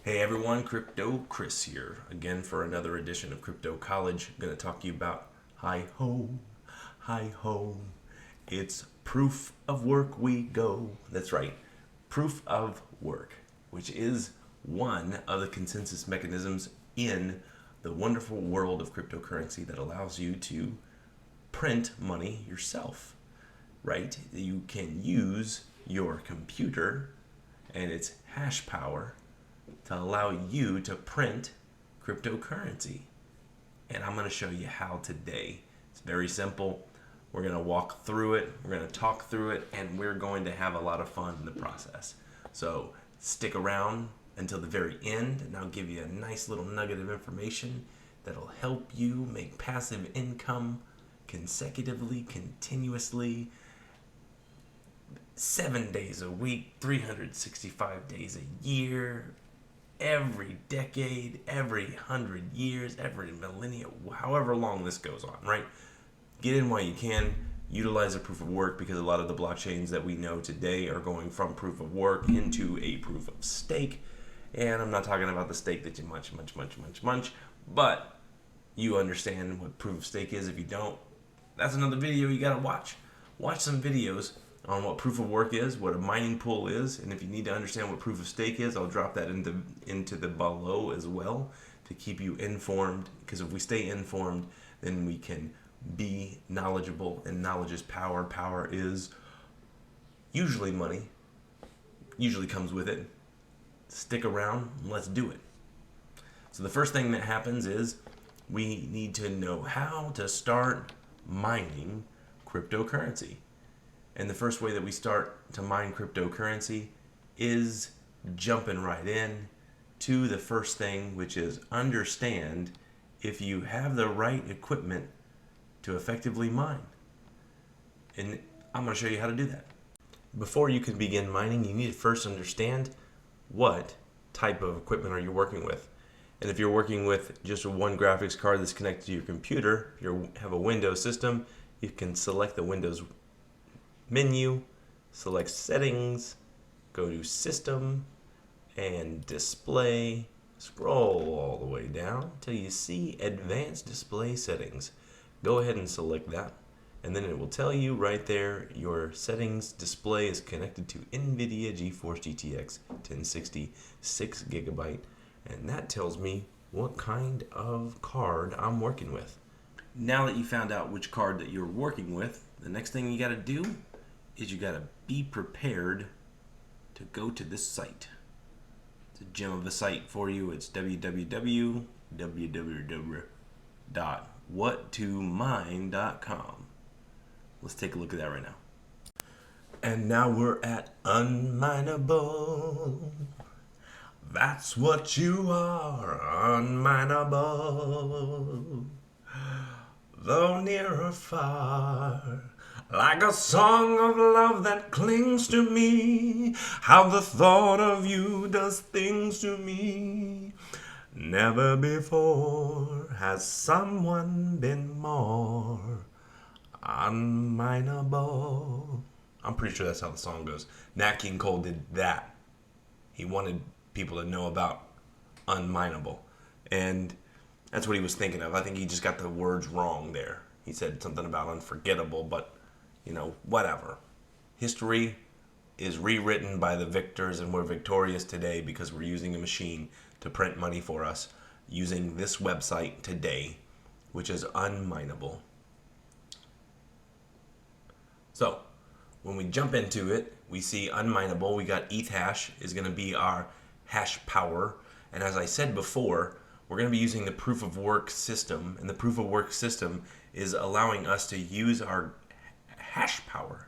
Hey everyone, Crypto Chris here again for another edition of Crypto College. I'm going to talk to you about hi ho. It's proof of work we go. That's right, proof of work, which is one of the consensus mechanisms in the wonderful world of cryptocurrency that allows you to print money yourself, right? You can use your computer and its hash power to allow you to print cryptocurrency. And I'm going to show you how today. It's very simple. We're going to walk through it, we're going to talk through it, and we're going to have a lot of fun in the process. So stick around until the very end, and I'll give you a nice little nugget of information that'll help you make passive income consecutively, continuously, 7 days a week, 365 days a year, every decade, every 100 years, every millennium, however long this goes on, right? Get in while you can. Utilize a proof of work because a lot of the blockchains that we know today are going from proof of work into a proof of stake. And I'm not talking about the stake that you munch, but you understand what proof of stake is. If you don't, that's another video you gotta watch. Watch some videos on what proof of work is, what a mining pool is, and if you need to understand what proof of stake is, I'll drop that into the below as well to keep you informed, because if we stay informed, then we can be knowledgeable, and knowledge is power. Power is usually money, usually comes with it. Stick around, and let's do it. So the first thing that happens is we need to know how to start mining cryptocurrency. And the first way that we start to mine cryptocurrency is jumping right in to the first thing, which is understand if you have the right equipment to effectively mine. And I'm going to show you how to do that. Before you can begin mining, you need to first understand what type of equipment are you working with. And if you're working with just one graphics card that's connected to your computer, if you have a Windows system, you can select the Windows menu, select settings, go to system and display, scroll all the way down till you see advanced display settings. Go ahead and select that, and then it will tell you right there your settings display is connected to NVIDIA GeForce GTX 1060 6GB, and that tells me what kind of card I'm working with. Now that you found out which card that you're working with, the next thing you got to do is you got to be prepared to go to this site. It's a gem of a site for you. It's www.whattomine.com. Let's take a look at that right now. And now we're at Unminable. That's what you are, unmineable. Though near or far, like a song of love that clings to me, how the thought of you does things to me. Never before has someone been more unmineable. I'm pretty sure that's how the song goes. Nat King Cole did that. He wanted people to know about unmineable, and that's what he was thinking of. I think he just got the words wrong there. He said something about unforgettable, but whatever. History is rewritten by the victors, and we're victorious today because we're using a machine to print money for us using this website today, which is Unminable. So when we jump into it, we see Unminable. We got ETH hash is going to be our hash power. And as I said before, we're going to be using the proof of work system. And the proof of work system is allowing us to use our hash power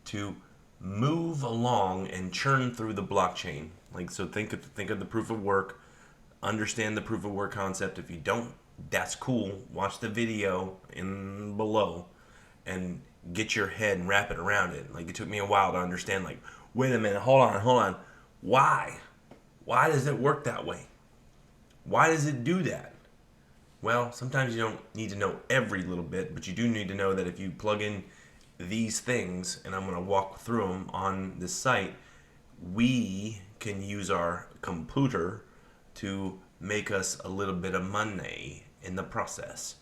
to move along and churn through the blockchain. So think of the proof of work, understand the proof of work concept. If you don't, that's cool. Watch the video in below and get your head and wrap it around it. It took me a while to understand, wait a minute, hold on. Why does it work that way? Why does it do that? Well, sometimes you don't need to know every little bit, but you do need to know that if you plug in these things, and I'm going to walk through them on this site, we can use our computer to make us a little bit of money in the process.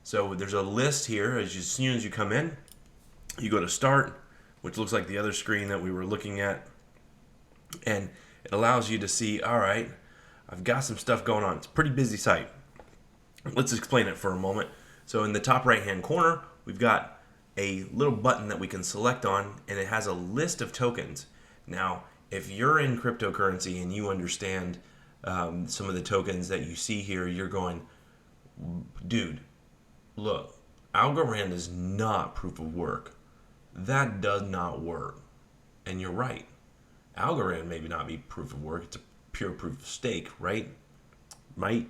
So there's a list here. As soon as you come in, you go to start, which looks like the other screen that we were looking at, and it allows you to see, all right, I've got some stuff going on. It's a pretty busy site. Let's explain it for a moment. So in the top right hand corner, we've got a little button that we can select on, and it has a list of tokens. Now, if you're in cryptocurrency and you understand some of the tokens that you see here, you're going, dude, look, Algorand is not proof of work. That does not work. And you're right. Algorand maybe not be proof of work. It's a pure proof of stake, right? Might,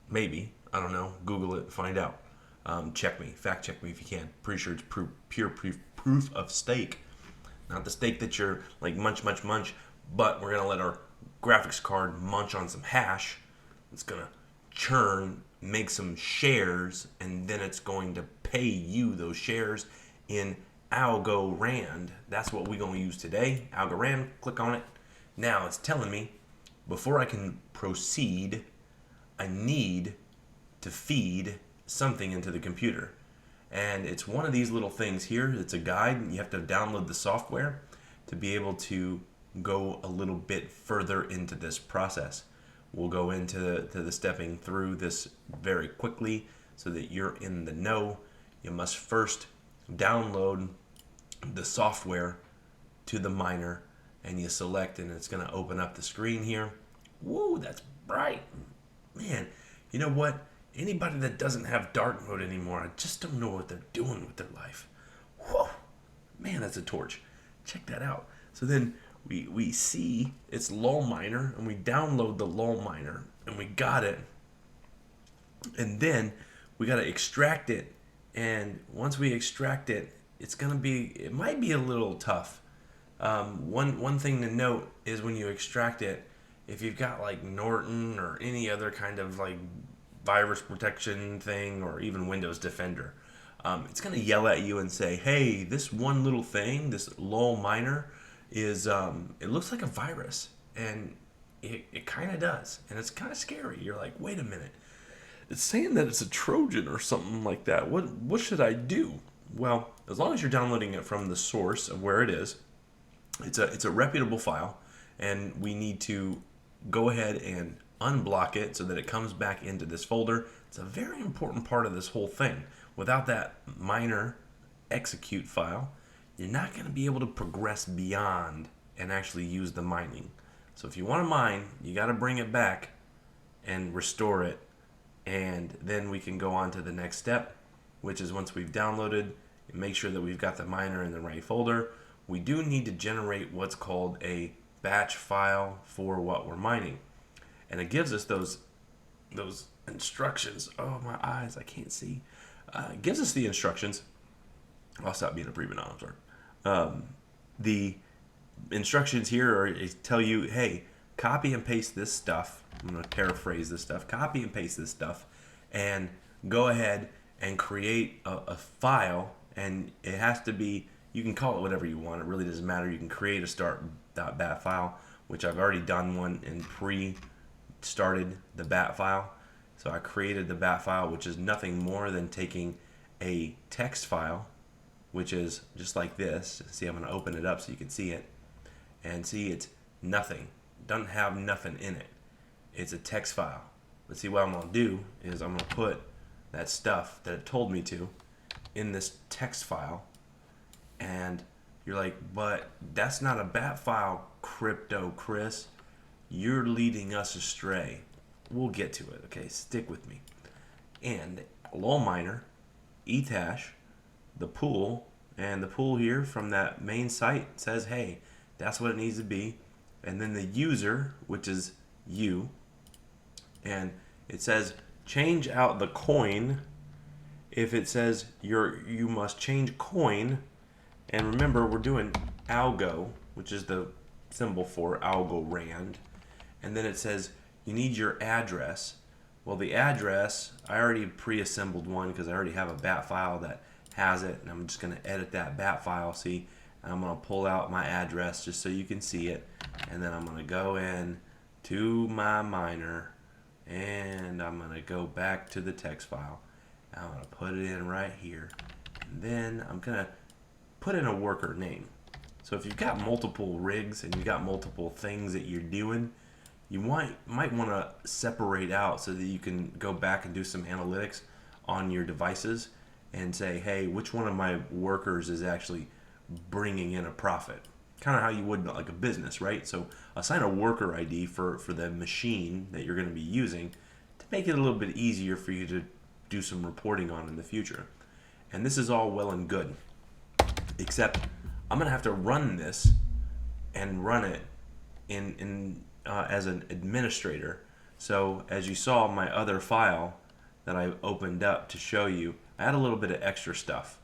maybe. I don't know. Google it, find out. Check me. Fact check me if you can. Pretty sure it's pure proof of stake. Not the steak that you're like munch, but we're going to let our graphics card munch on some hash. It's going to churn, make some shares, and then it's going to pay you those shares in Algorand. That's what we're going to use today. Algorand, click on it. Now it's telling me before I can proceed, I need to feed something into the computer. And it's one of these little things here. It's a guide. You have to download the software to be able to go a little bit further into this process. We'll go into the stepping through this very quickly so that you're in the know. You must first download the software to the miner, and you select, and it's going to open up the screen here. Whoa, that's bright. Man, you know what? Anybody that doesn't have dark mode anymore, I just don't know what they're doing with their life. Whoa, man, that's a torch. Check that out. So then we see it's LOL miner, and we download the LOL miner, and we got it. And then we got to extract it. And once we extract it, it might be a little tough. One thing to note is when you extract it, if you've got like Norton or any other kind of like virus protection thing, or even Windows Defender, it's going to yell at you and say, hey, this one little thing, this LOL miner, is it looks like a virus. And it kind of does. And it's kind of scary. You're like, wait a minute. It's saying that it's a Trojan or something like that. What should I do? Well, as long as you're downloading it from the source of where it is, it's a reputable file, and we need to go ahead and unblock it so that it comes back into this folder. It's a very important part of this whole thing. Without that miner execute file, you're not going to be able to progress beyond and actually use the mining. So if you want to mine, you got to bring it back and restore it, and then we can go on to the next step, which is once we've downloaded, make sure that we've got the miner in the right folder. We do need to generate what's called a batch file for what we're mining. And it gives us those instructions. Oh, my eyes, I can't see. It gives us the instructions. I'll stop being a prima donna, I'm sorry. The instructions here tell you, hey, copy and paste this stuff. I'm going to paraphrase this stuff. Copy and paste this stuff, and go ahead and create a file. And it has to be, you can call it whatever you want. It really doesn't matter. You can create a start.bat file, which I've already done one and started the bat file. So I created the bat file, which is nothing more than taking a text file, which is just like this. See, I'm going to open it up so you can see it. And see, it's nothing. Doesn't have nothing in it. It's a text file. But see, what I'm going to do is I'm going to put that stuff that it told me to in this text file. And you're like, but that's not a bat file, Crypto Chris. You're leading us astray. We'll get to it, okay? Stick with me. And LOL miner, Ethash, the pool, and the pool here from that main site says, hey, that's what it needs to be. And then the user, which is you, and it says change out the coin. If it says you must change coin, and remember we're doing algo, which is the symbol for Algorand, and then it says you need your address. Well, the address, I already pre-assembled one because I already have a bat file that has it, and I'm just going to edit that bat file. See, I'm going to pull out my address just so you can see it. And then I'm going to go in to my miner, and I'm going to go back to the text file. I'm going to put it in right here. And then I'm going to put in a worker name. So if you've got multiple rigs and you've got multiple things that you're doing, you might want to separate out so that you can go back and do some analytics on your devices and say, hey, which one of my workers is actually bringing in a profit? Kind of how you would like a business, right? So assign a worker ID for the machine that you're going to be using to make it a little bit easier for you to do some reporting on in the future. And this is all well and good, except I'm going to have to run this and run it in as an administrator. So as you saw my other file that I opened up to show you, I had a little bit of extra stuff.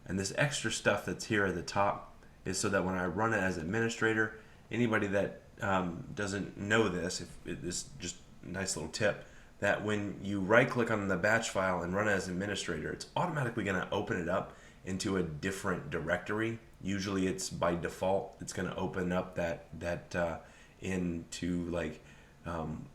And this extra stuff that's here at the top is so that when I run it as administrator, anybody that doesn't know this, if this just a nice little tip, that when you right click on the batch file and run it as administrator, it's automatically going to open it up into a different directory. Usually it's by default, it's going to open up that into like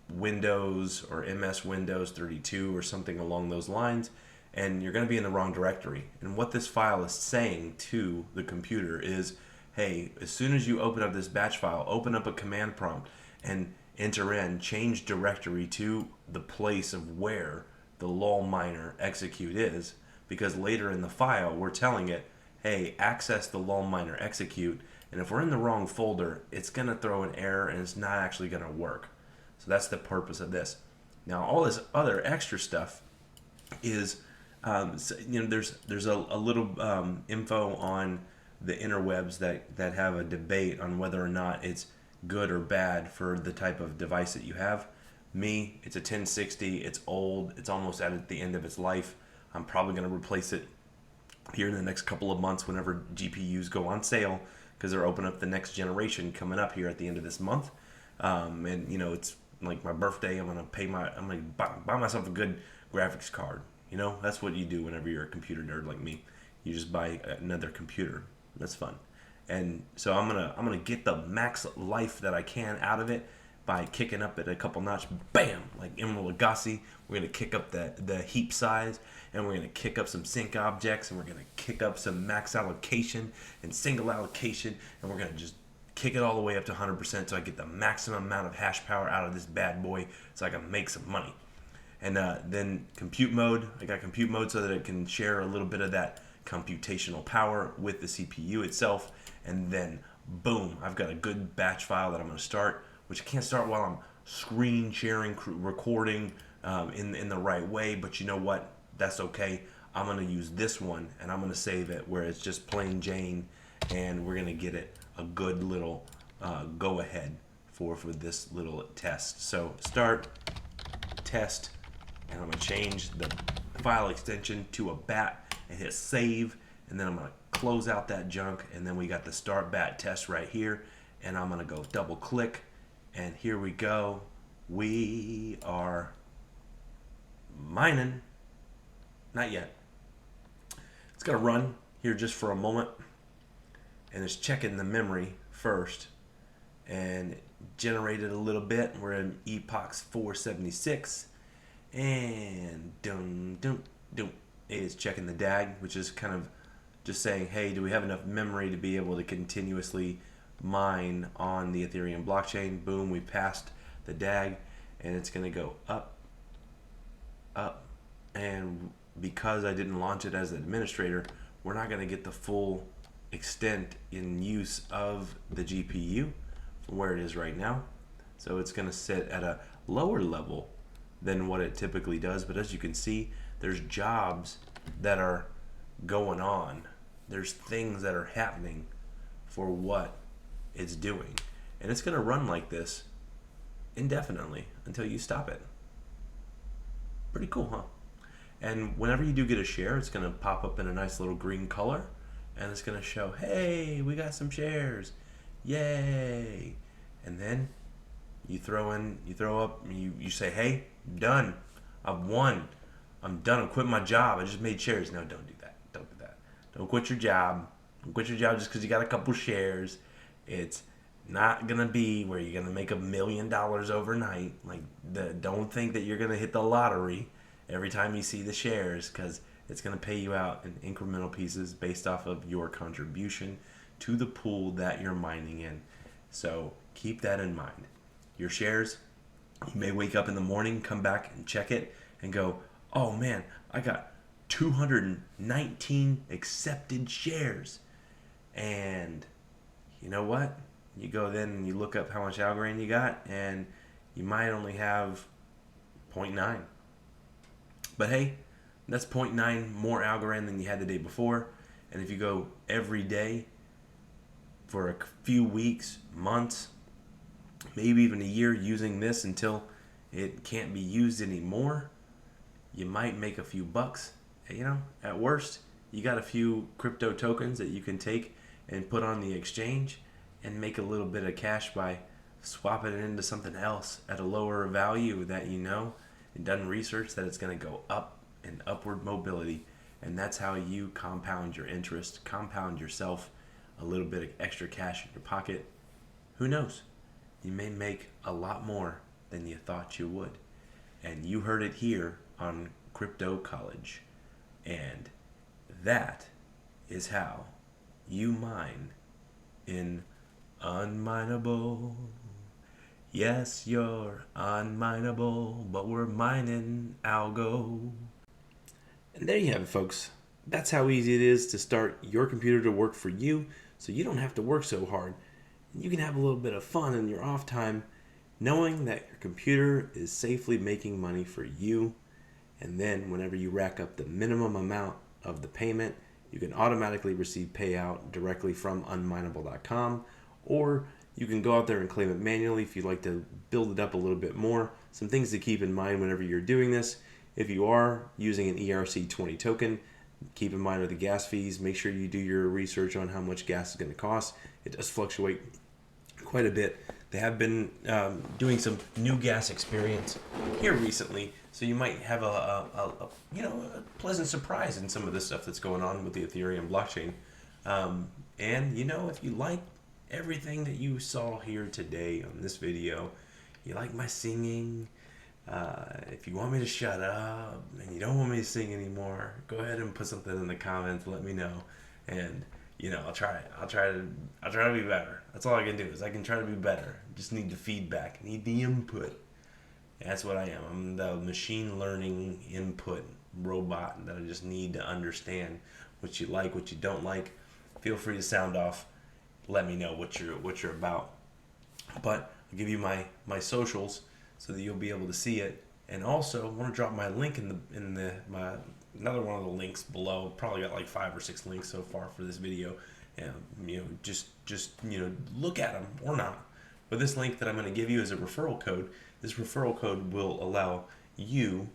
Windows or MS Windows 32 or something along those lines, and you're going to be in the wrong directory. And what this file is saying to the computer is, hey, as soon as you open up this batch file, open up a command prompt and enter in change directory to the place of where the lol miner execute is, because later in the file we're telling it, hey, access the lol miner execute, and if we're in the wrong folder, it's going to throw an error and it's not actually going to work. So that's the purpose of this. Now all this other extra stuff is there's a little info on the interwebs that have a debate on whether or not it's good or bad for the type of device that you have. Me, it's a 1060, it's old, it's almost at the end of its life. I'm probably going to replace it here in the next couple of months whenever GPUs go on sale, because they're opening up the next generation coming up here at the end of this month. And it's like my birthday. I'm gonna buy myself a good graphics card. That's what you do whenever you're a computer nerd like me. You just buy another computer. That's fun. And so I'm gonna get the max life that I can out of it by kicking up it a couple notch. Bam! Like Emerald Lagasse. We're gonna kick up the heap size, and we're gonna kick up some sync objects, and we're gonna kick up some max allocation and single allocation, and we're gonna just kick it all the way up to 100% so I get the maximum amount of hash power out of this bad boy so I can make some money. And then compute mode. I got compute mode so that it can share a little bit of that computational power with the CPU itself. And then boom, I've got a good batch file that I'm going to start, which I can't start while I'm screen sharing, recording in the right way. But you know what? That's okay. I'm going to use this one and I'm going to save it where it's just plain Jane, and we're going to get it a good little go ahead for this little test. So start test, and I'm going to change the file extension to a bat and hit save, and then I'm going to close out that junk, and then we got the start bat test right here, and I'm going to go double click, and here we go. We are mining. Not yet. It's going to run here just for a moment, and it's checking the memory first, and it generated a little bit. We're in epochs 476, and it's checking the DAG, which is kind of just saying, hey, do we have enough memory to be able to continuously mine on the Ethereum blockchain? Boom, we passed the DAG, and it's going to go up, and because I didn't launch it as an administrator, we're not going to get the full extent in use of the GPU from where it is right now. So it's going to sit at a lower level than what it typically does, but as you can see, there's jobs that are going on. There's things that are happening for what it's doing, and it's going to run like this indefinitely until you stop it. Pretty cool, huh? And whenever you do get a share, it's going to pop up in a nice little green color, and it's going to show, hey, we got some shares, yay. And then you throw up, you say, hey, done, I've won, I'm done, I'm quitting my job, I just made shares. No, don't do that. Don't quit your job. Quit your job just because you got a couple shares. It's not gonna be where you're gonna make $1 million overnight. Like, don't think that you're gonna hit the lottery every time you see the shares, because it's gonna pay you out in incremental pieces based off of your contribution to the pool that you're mining in. So keep that in mind. Your shares, you may wake up in the morning, come back and check it, and go, "Oh man, I got 219 accepted shares." And you know what? You go then and you look up how much Algorand you got, and you might only have zero 0.9. But hey, that's 0.9 more Algorand than you had the day before. And if you go every day for a few weeks, months, maybe even a year using this until it can't be used anymore, you might make a few bucks. At worst, you got a few crypto tokens that you can take and put on the exchange and make a little bit of cash by swapping it into something else at a lower value that and done research that it's going to go up and upward mobility. And that's how you compound your interest, compound yourself a little bit of extra cash in your pocket. Who knows? You may make a lot more than you thought you would. And you heard it here on Crypto College. And that is how you mine in Unminable. Yes, you're unmineable, but we're mining algo. And there you have it, folks. That's how easy it is to start your computer to work for you, so you don't have to work so hard. You can have a little bit of fun in your off time, knowing that your computer is safely making money for you. And then whenever you rack up the minimum amount of the payment, you can automatically receive payout directly from unmineable.com, or you can go out there and claim it manually if you'd like to build it up a little bit more. Some things to keep in mind whenever you're doing this: if you are using an ERC20 token, keep in mind with the gas fees. Make sure you do your research on how much gas is going to cost. It does fluctuate quite a bit. They have been doing some new gas experience here recently, so you might have a pleasant surprise in some of this stuff that's going on with the Ethereum blockchain. And if you like everything that you saw here today on this video, you like my singing, if you want me to shut up and you don't want me to sing anymore, go ahead and put something in the comments. Let me know, and I'll try to be better. That's all I can do, is I can try to be better. Just need the feedback, need the input. That's what I am. I'm the machine learning input robot that I just need to understand what you like, what you don't like. Feel free to sound off. Let me know what you're about. But I'll give you my socials so that you'll be able to see it. And also, I want to drop my link in my another one of the links below. Probably got like 5 or 6 links so far for this video. And just look at them or not. But this link that I'm going to give you is a referral code. This referral code will allow you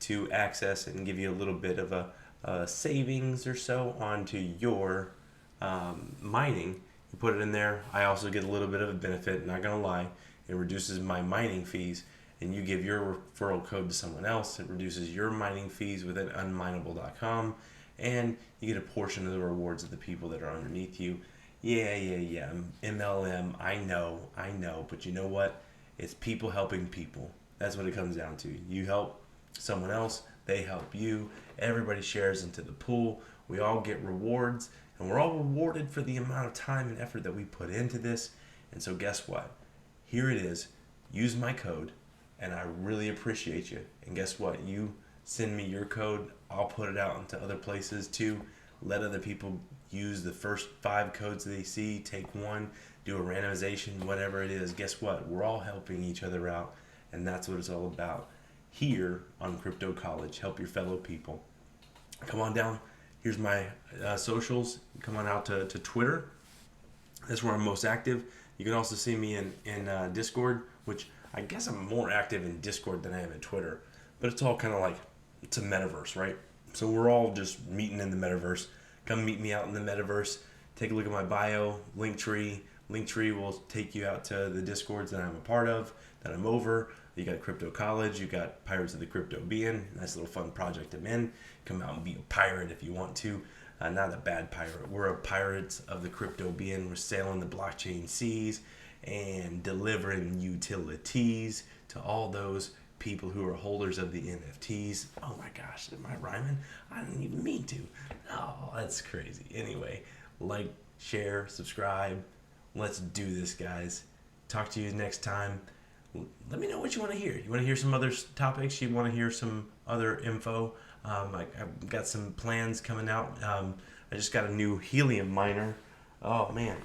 to access and give you a little bit of a savings or so onto your mining. You put it in there. I also get a little bit of a benefit, not going to lie. It reduces my mining fees. And you give your referral code to someone else, it reduces your mining fees within unmineable.com, and you get a portion of the rewards of the people that are underneath you. Yeah, MLM, I know, but you know what? It's people helping people. That's what it comes down to. You help someone else, they help you. Everybody shares into the pool. We all get rewards, and we're all rewarded for the amount of time and effort that we put into this. And so guess what? Here it is. Use my code. And I really appreciate you. And guess what? You send me your code, I'll put it out into other places too. Let other people use the first 5 codes they see, take one, do a randomization, whatever it is. Guess what? We're all helping each other out. And that's what it's all about here on Crypto College. Help your fellow people. Come on down. Here's my socials. Come on out to Twitter. That's where I'm most active. You can also see me in Discord, which I guess I'm more active in Discord than I am in Twitter. But it's all kind of like, it's a metaverse, right? So we're all just meeting in the metaverse. Come meet me out in the metaverse. Take a look at my bio, Linktree. Linktree will take you out to the Discords that I'm a part of, that I'm over. You got Crypto College. You got Pirates of the Crypto Being. Nice little fun project I'm in. Come out and be a pirate if you want to. not a bad pirate. We're pirates of the crypto being. We're sailing the blockchain seas and delivering utilities to all those people who are holders of the NFTs. Oh my gosh, am I rhyming? I didn't even mean to. Oh, that's crazy. Anyway, like, share, subscribe. Let's do this, guys. Talk to you next time. Let me know what you want to hear. You want to hear some other topics? You want to hear some other info? I've got some plans coming out. I just got a new helium miner. Oh, man.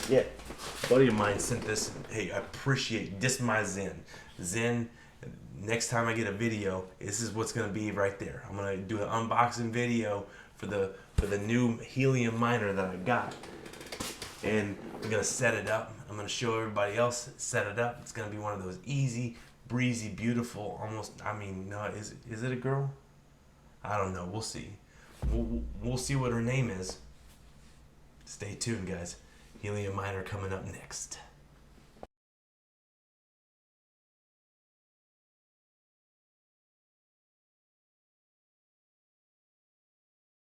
Yeah. A buddy of mine sent this. Hey, I appreciate this. My Zen. Next time I get a video, this is what's going to be right there. I'm going to do an unboxing video for the new helium miner that I got. And I'm going to set it up. I'm going to show everybody else set it up. It's going to be one of those easy, breezy, beautiful, almost, no, is it a girl? I don't know. We'll see. We'll see what her name is. Stay tuned, guys. Helium miner coming up next.